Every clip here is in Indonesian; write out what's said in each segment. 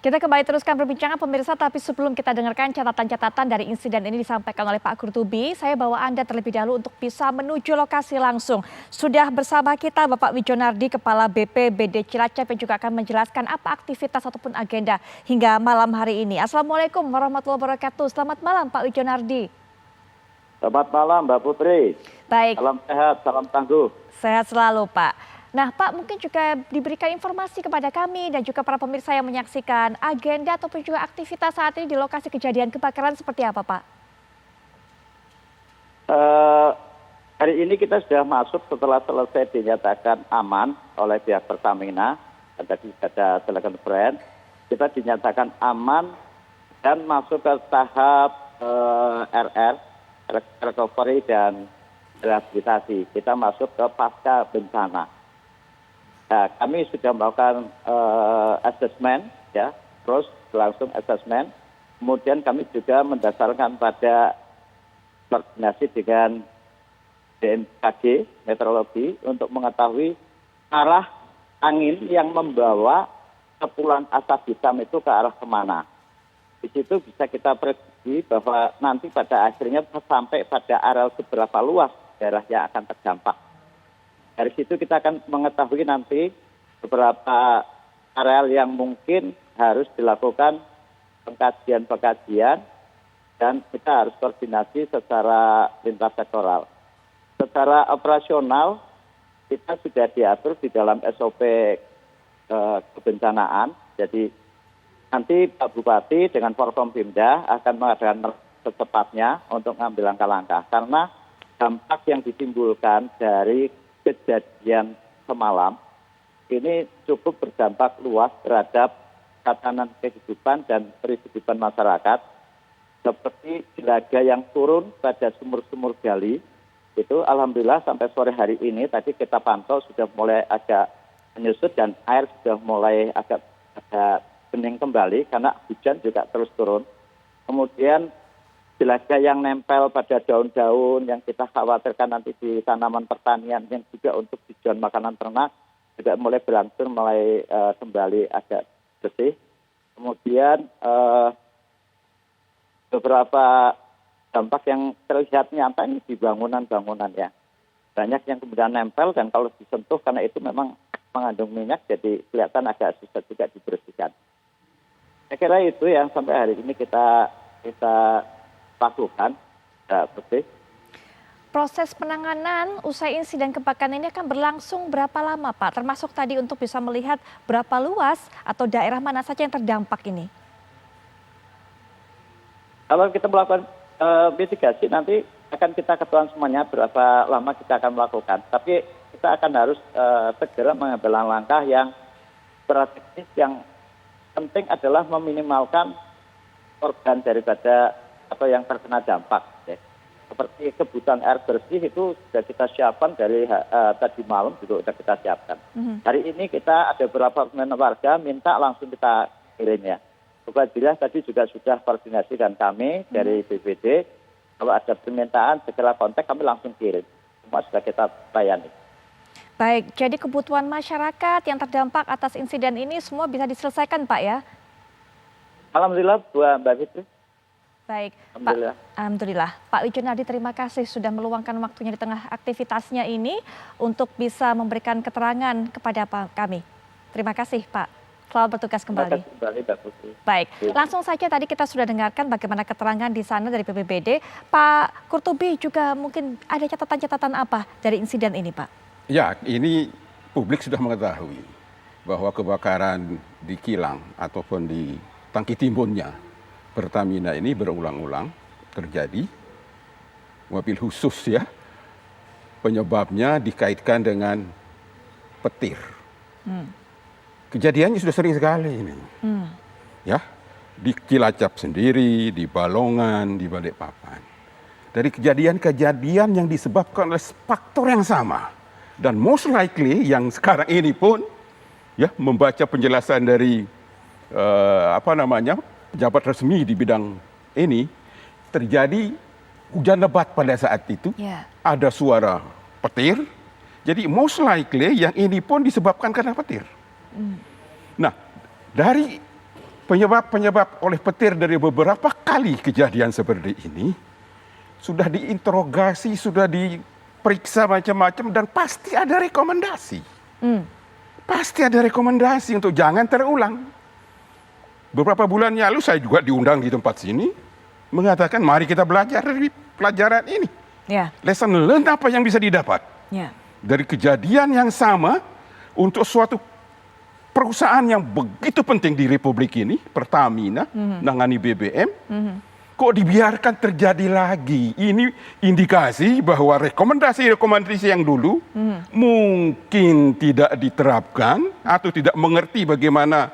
Kita kembali teruskan perbincangan pemirsa, tapi sebelum kita dengarkan catatan-catatan dari insiden ini disampaikan oleh Pak Qurtubi, saya bawa Anda terlebih dahulu untuk bisa menuju lokasi langsung. Sudah bersama kita Bapak Wijonardi, Kepala BPBD Cilacap yang juga akan menjelaskan apa aktivitas ataupun agenda hingga malam hari ini. Assalamualaikum warahmatullahi wabarakatuh. Selamat malam Pak Wijonardi. Selamat malam Mbak Putri. Baik. Salam sehat, salam tangguh. Sehat selalu Pak. Nah Pak, mungkin juga diberikan informasi kepada kami dan juga para pemirsa yang menyaksikan agenda ataupun juga aktivitas saat ini di lokasi kejadian kebakaran seperti apa Pak? Hari ini kita sudah masuk setelah selesai dinyatakan aman oleh pihak Pertamina. Tadi ada Silicon Brand. Kita dinyatakan aman dan masuk ke tahap RR, recovery dan rehabilitasi. Kita masuk ke pasca bencana. Nah, kami sudah melakukan assessment, ya, terus langsung assessment. Kemudian kami juga mendasarkan pada koordinasi dengan BMKG meteorologi untuk mengetahui arah angin yang membawa kepulan asap hitam itu ke arah kemana. Di situ bisa kita prediksi bahwa nanti pada akhirnya sampai pada areal seberapa luas daerah yang akan terdampak. Dari situ kita akan mengetahui nanti beberapa areal yang mungkin harus dilakukan pengkajian dan kita harus koordinasi secara lintas sektoral. Secara operasional kita sudah diatur di dalam SOP kebencanaan. Jadi nanti Pak Bupati dengan Forkompimda akan mengadakan secepatnya untuk mengambil langkah-langkah. Karena dampak yang ditimbulkan dari kejadian semalam ini cukup berdampak luas terhadap tatanan kehidupan dan kehidupan masyarakat, seperti jelaga yang turun pada sumur-sumur gali itu alhamdulillah sampai sore hari ini tadi kita pantau sudah mulai agak menyusut dan air sudah mulai agak bening kembali karena hujan juga terus turun. Kemudian jelaga yang nempel pada daun-daun yang kita khawatirkan nanti di tanaman pertanian yang juga untuk tujuan makanan ternak juga mulai berangsur mulai kembali agak bersih. Kemudian beberapa dampak yang terlihat nyata ini di bangunan-bangunan ya. Banyak yang kemudian nempel dan kalau disentuh karena itu memang mengandung minyak jadi kelihatan agak susah juga dibersihkan. Saya kira itu yang sampai hari ini kita lakukan, bersih. Proses penanganan usai insiden kebakaran ini akan berlangsung berapa lama Pak? Termasuk tadi untuk bisa melihat berapa luas atau daerah mana saja yang terdampak ini? Kalau kita melakukan mitigasi nanti akan kita ketahuan semuanya berapa lama kita akan melakukan. Tapi kita akan harus segera mengambil langkah yang strategis. Yang penting adalah meminimalkan korban daripada atau yang terkena dampak. Ya. Seperti kebutuhan air bersih itu sudah kita siapkan dari tadi malam juga sudah kita siapkan. Hari ini kita ada beberapa warga minta langsung kita kirim ya. Apabila tadi juga sudah koordinasi dengan kami dari BPBD, kalau ada permintaan segera kontak kami langsung kirim. Semua sudah kita layani. Baik, jadi kebutuhan masyarakat yang terdampak atas insiden ini semua bisa diselesaikan Pak ya? Alhamdulillah Mbak Fitri. Baik, Pak. Alhamdulillah. Pak Wijonardi terima kasih sudah meluangkan waktunya di tengah aktivitasnya ini untuk bisa memberikan keterangan kepada kami. Terima kasih Pak. Selamat bertugas kembali. Terima kasih kembali Mbak Putri. Baik, langsung saja tadi kita sudah dengarkan bagaimana keterangan di sana dari BPBD. Pak Qurtubi juga mungkin ada catatan-catatan apa dari insiden ini Pak? Ya, ini publik sudah mengetahui bahwa kebakaran di kilang ataupun di tangki timbunnya Pertamina ini berulang-ulang terjadi. Mobil khusus ya, penyebabnya dikaitkan dengan petir. Kejadiannya sudah sering sekali ini. Ya, di Cilacap sendiri, di Balongan, di Balikpapan. Dari kejadian-kejadian yang disebabkan oleh faktor yang sama. Dan most likely yang sekarang ini pun ya membaca penjelasan dari pejabat resmi di bidang ini, terjadi hujan lebat pada saat itu. Ada suara petir. Jadi most likely yang ini pun disebabkan karena petir. Nah, dari penyebab oleh petir dari beberapa kali kejadian seperti ini sudah diinterogasi, sudah diperiksa macam-macam dan pasti ada rekomendasi. Pasti ada rekomendasi untuk jangan terulang. Beberapa bulan lalu saya juga diundang di tempat sini mengatakan mari kita belajar dari pelajaran ini. Lesson learned apa yang bisa didapat dari kejadian yang sama untuk suatu perusahaan yang begitu penting di Republik ini, Pertamina, nangani BBM, kok dibiarkan terjadi lagi. Ini indikasi bahwa rekomendasi-rekomendasi yang dulu mungkin tidak diterapkan atau tidak mengerti bagaimana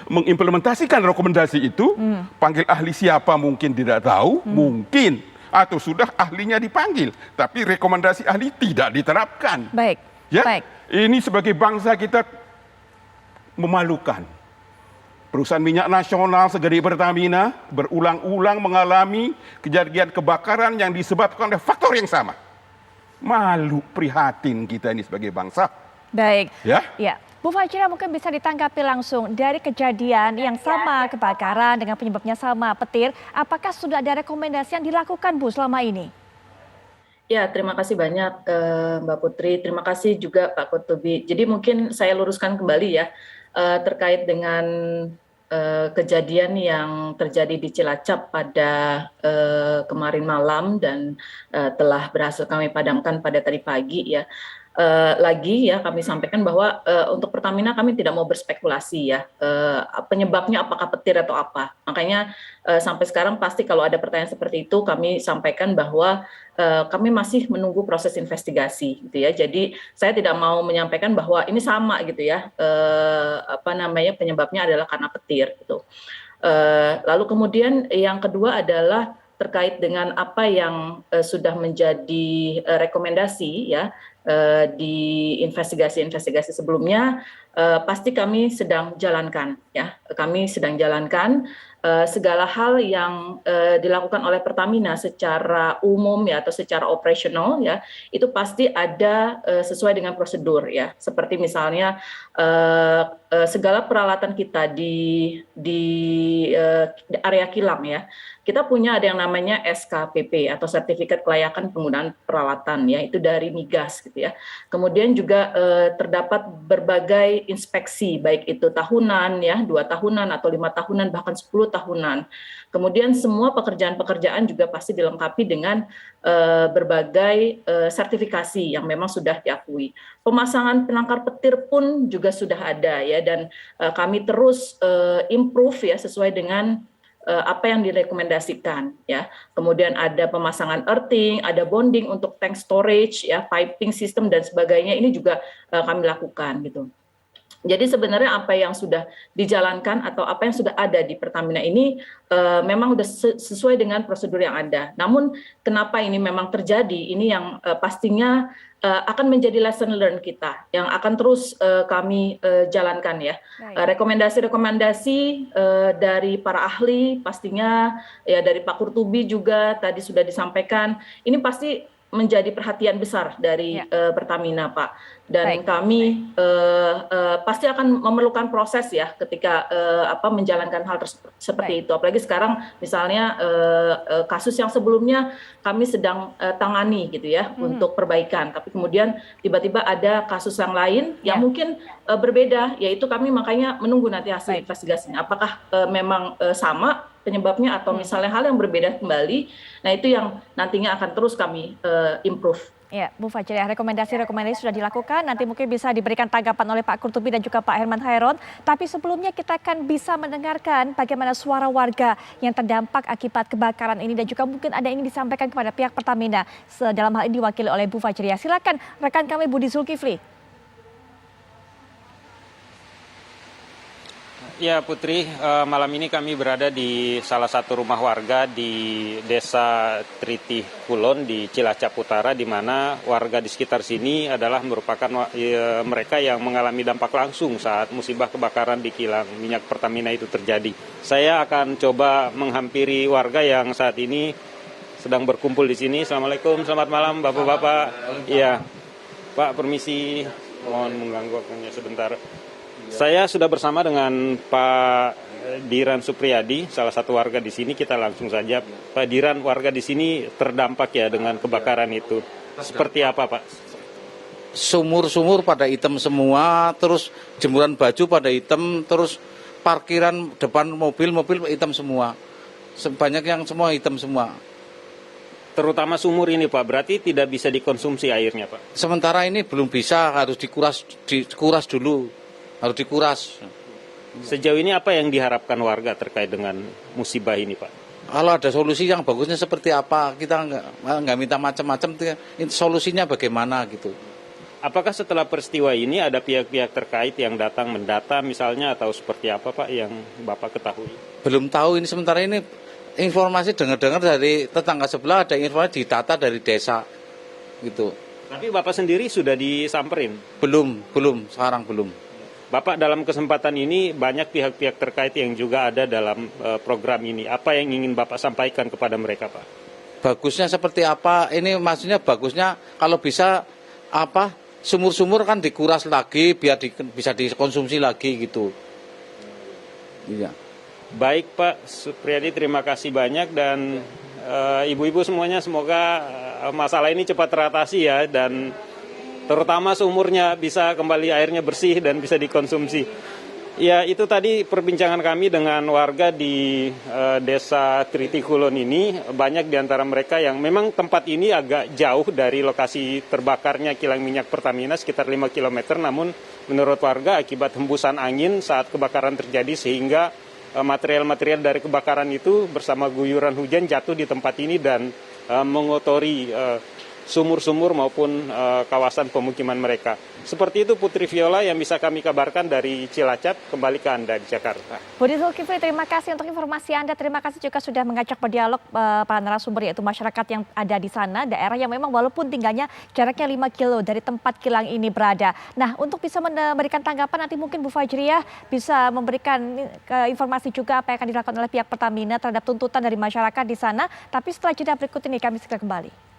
mengimplementasikan rekomendasi itu. Panggil ahli siapa mungkin tidak tahu, mungkin. Atau sudah ahlinya dipanggil, tapi rekomendasi ahli tidak diterapkan. Baik. Ini sebagai bangsa kita memalukan. Perusahaan minyak nasional segede Pertamina berulang-ulang mengalami kejadian kebakaran yang disebabkan oleh faktor yang sama. Malu, prihatin kita ini sebagai bangsa. Baik. Ya. Bu Fajira, mungkin bisa ditanggapi langsung dari kejadian yang sama kebakaran dengan penyebabnya sama petir. Apakah sudah ada rekomendasi yang dilakukan Bu selama ini? Ya, terima kasih banyak Mbak Putri. Terima kasih juga Pak Kurtubi. Jadi mungkin saya luruskan kembali ya terkait dengan kejadian yang terjadi di Cilacap pada kemarin malam dan telah berhasil kami padamkan pada tadi pagi ya. Lagi ya kami sampaikan bahwa untuk Pertamina kami tidak mau berspekulasi ya penyebabnya apakah petir atau apa. Makanya sampai sekarang pasti kalau ada pertanyaan seperti itu kami sampaikan bahwa kami masih menunggu proses investigasi gitu ya. Jadi saya tidak mau menyampaikan bahwa ini sama gitu ya penyebabnya adalah karena petir gitu. Lalu kemudian yang kedua adalah terkait dengan apa yang sudah menjadi rekomendasi ya di investigasi sebelumnya, pasti kami sedang jalankan ya. Kami sedang jalankan segala hal yang dilakukan oleh Pertamina secara umum ya atau secara operasional ya, itu pasti ada sesuai dengan prosedur ya. Seperti misalnya segala peralatan kita di area kilang ya. Kita punya ada yang namanya SKPP atau Sertifikat Kelayakan Penggunaan Peralatan ya, itu dari Migas gitu ya. Kemudian juga terdapat berbagai inspeksi baik itu tahunan ya, 2 tahunan atau 5 tahunan bahkan 10 tahunan. Kemudian semua pekerjaan-pekerjaan juga pasti dilengkapi dengan berbagai sertifikasi yang memang sudah diakui. Pemasangan penangkar petir pun juga sudah ada ya, dan kami terus improve ya sesuai dengan apa yang direkomendasikan ya. Kemudian ada pemasangan earthing, ada bonding untuk tank storage ya, piping system dan sebagainya, ini juga kami lakukan gitu. Jadi sebenarnya apa yang sudah dijalankan atau apa yang sudah ada di Pertamina ini memang sudah sesuai dengan prosedur yang ada. Namun kenapa ini memang terjadi, ini yang pastinya akan menjadi lesson learned kita yang akan terus kami jalankan ya. Rekomendasi-rekomendasi dari para ahli pastinya ya, dari Pak Kurtubi juga tadi sudah disampaikan, ini pasti menjadi perhatian besar dari Pertamina, Pak. Dan kami pasti akan memerlukan proses ya ketika menjalankan hal seperti itu. Apalagi sekarang misalnya kasus yang sebelumnya kami sedang tangani gitu ya untuk perbaikan. Tapi kemudian tiba-tiba ada kasus yang lain yang mungkin berbeda, yaitu kami makanya menunggu nanti hasil investigasinya. Apakah memang sama penyebabnya atau misalnya hal yang berbeda kembali. Nah itu yang nantinya akan terus kami improve. Ya, Bu Fajira, rekomendasi sudah dilakukan. Nanti mungkin bisa diberikan tanggapan oleh Pak Kurtubi dan juga Pak Herman Hairon. Tapi sebelumnya kita akan bisa mendengarkan bagaimana suara warga yang terdampak akibat kebakaran ini dan juga mungkin ada yang ingin disampaikan kepada pihak Pertamina. Dalam hal ini diwakili oleh Bu Fajira. Silakan rekan kami Budi Zulkifli. Ya Putri, malam ini kami berada di salah satu rumah warga di Desa Tritih Kulon di Cilacap Utara, di mana warga di sekitar sini adalah merupakan mereka yang mengalami dampak langsung saat musibah kebakaran di kilang minyak Pertamina itu terjadi. Saya akan coba menghampiri warga yang saat ini sedang berkumpul di sini. Assalamualaikum, selamat malam Bapak-Bapak. Iya, Pak permisi, mohon mengganggu waktunya sebentar. Saya sudah bersama dengan Pak Diran Supriyadi, salah satu warga di sini. Kita langsung saja, Pak Diran, warga di sini terdampak ya dengan kebakaran itu. Seperti apa, Pak? Sumur-sumur pada hitam semua, terus jemuran baju pada hitam, terus parkiran depan mobil hitam semua. Sebanyak yang semua hitam semua. Terutama sumur ini, Pak, berarti tidak bisa dikonsumsi airnya, Pak? Sementara ini belum bisa, harus dikuras dulu, harus dikuras. Sejauh ini apa yang diharapkan warga terkait dengan musibah ini, Pak? Kalau ada solusi yang bagusnya seperti apa, kita nggak minta macam-macam, solusinya bagaimana gitu. Apakah setelah peristiwa ini ada pihak-pihak terkait yang datang mendata misalnya atau seperti apa, Pak, yang Bapak ketahui? Belum tahu, ini sementara ini informasi dengar-dengar dari tetangga sebelah, ada informasi ditata dari desa gitu. Tapi Bapak sendiri sudah disamperin? Belum, sekarang belum. Bapak dalam kesempatan ini banyak pihak-pihak terkait yang juga ada dalam program ini. Apa yang ingin Bapak sampaikan kepada mereka, Pak? Bagusnya seperti apa? Ini maksudnya bagusnya kalau bisa sumur-sumur kan dikuras lagi biar bisa dikonsumsi lagi gitu. Iya. Baik Pak Supriyadi, terima kasih banyak dan ibu-ibu semuanya semoga masalah ini cepat teratasi ya, dan terutama sumurnya bisa kembali airnya bersih dan bisa dikonsumsi. Ya, itu tadi perbincangan kami dengan warga di desa Triti Kulon ini. Banyak di antara mereka yang memang tempat ini agak jauh dari lokasi terbakarnya kilang minyak Pertamina, sekitar 5 km. Namun menurut warga akibat hembusan angin saat kebakaran terjadi sehingga material-material dari kebakaran itu bersama guyuran hujan jatuh di tempat ini dan mengotori sumur-sumur maupun kawasan pemukiman mereka. Seperti itu Putri Viola yang bisa kami kabarkan dari Cilacap. Kembali ke Anda di Jakarta. Budi Zulkifli, terima kasih untuk informasi Anda. Terima kasih juga sudah mengajak berdialog para narasumber, yaitu masyarakat yang ada di sana, daerah yang memang walaupun tinggalnya jaraknya 5 kilo dari tempat kilang ini berada. Nah, untuk bisa memberikan tanggapan nanti mungkin Bu Fajriah bisa memberikan informasi juga apa yang akan dilakukan oleh pihak Pertamina terhadap tuntutan dari masyarakat di sana. Tapi setelah jeda berikut ini kami segera kembali.